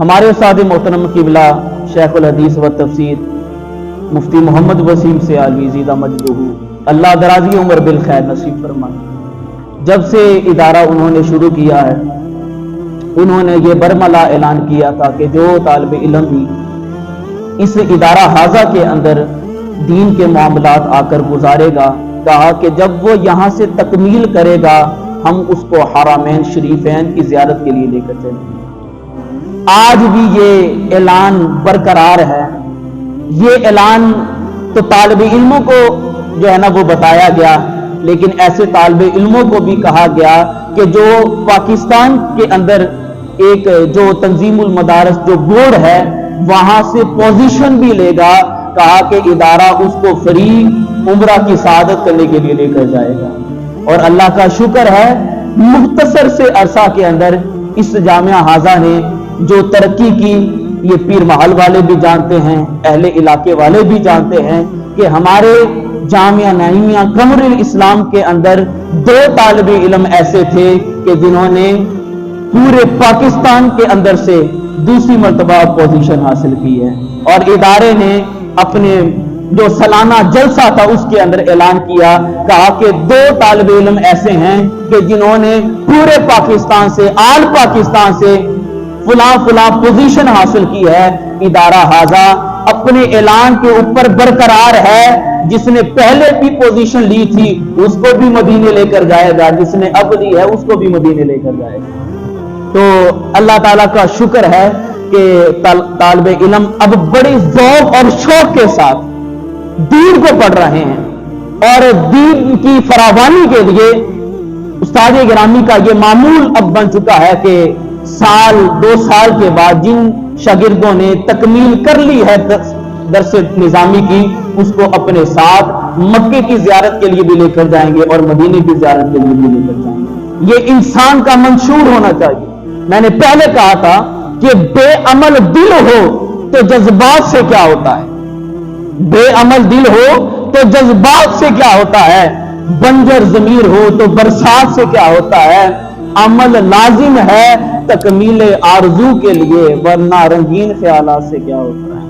ہمارے استاد محترم قبلہ شیخ الحدیث و تفسیر مفتی محمد وسیم سے عالوی زیدہ مجدہ اللہ درازی عمر بالخیر نصیب فرمائے، جب سے ادارہ انہوں نے شروع کیا ہے، انہوں نے یہ برملا اعلان کیا تھا کہ جو طالب علم بھی اس ادارہ حاضہ کے اندر دین کے معاملات آ کر گزارے گا، کہا کہ جب وہ یہاں سے تکمیل کرے گا ہم اس کو حرمین شریفین کی زیارت کے لیے لے کر چلیں گے۔ آج بھی یہ اعلان برقرار ہے۔ یہ اعلان تو طالب علموں کو جو ہے نا وہ بتایا گیا، لیکن ایسے طالب علموں کو بھی کہا گیا کہ جو پاکستان کے اندر ایک جو تنظیم المدارس جو بورڈ ہے وہاں سے پوزیشن بھی لے گا، کہا کہ ادارہ اس کو فری عمرہ کی سعادت کرنے کے لیے لے کر جائے گا۔ اور اللہ کا شکر ہے مختصر سے عرصہ کے اندر اس جامعہ حاضہ نے جو ترقی کی، یہ پیر محل والے بھی جانتے ہیں، اہل علاقے والے بھی جانتے ہیں کہ ہمارے جامعہ نعیمیہ قمر الاسلام کے اندر 2 طالب علم ایسے تھے کہ جنہوں نے پورے پاکستان کے اندر سے دوسری مرتبہ پوزیشن حاصل کی ہے، اور ادارے نے اپنے جو سالانہ جلسہ تھا اس کے اندر اعلان کیا، کہا کہ 2 طالب علم ایسے ہیں کہ جنہوں نے پورے پاکستان سے آل پاکستان سے فلاں پوزیشن حاصل کی ہے۔ ادارہ حاضہ اپنے اعلان کے اوپر برقرار ہے، جس نے پہلے بھی پوزیشن لی تھی اس کو بھی مدینے لے کر جائے گا، جس نے اب لی ہے اس کو بھی مدینے لے کر جائے گا۔ تو اللہ تعالیٰ کا شکر ہے کہ طالب علم اب بڑے ذوق اور شوق کے ساتھ دین کو پڑھ رہے ہیں، اور دین کی فراوانی کے لیے استاد گرامی کا یہ معمول اب بن چکا ہے کہ 2 سال کے بعد جن شاگردوں نے تکمیل کر لی ہے درس نظامی کی، اس کو اپنے ساتھ مکے کی زیارت کے لیے بھی لے کر جائیں گے اور مدینے کی زیارت کے لیے بھی لے کر جائیں گے۔ یہ انسان کا منشور ہونا چاہیے۔ میں نے پہلے کہا تھا کہ بے عمل دل ہو تو جذبات سے کیا ہوتا ہے، بے عمل دل ہو تو جذبات سے کیا ہوتا ہے، بنجر ضمیر ہو تو برسات سے کیا ہوتا ہے۔ عمل لازم ہے تکمیل آرزو کے لیے، ورنہ رنگین خیالات سے کیا ہوتا ہے۔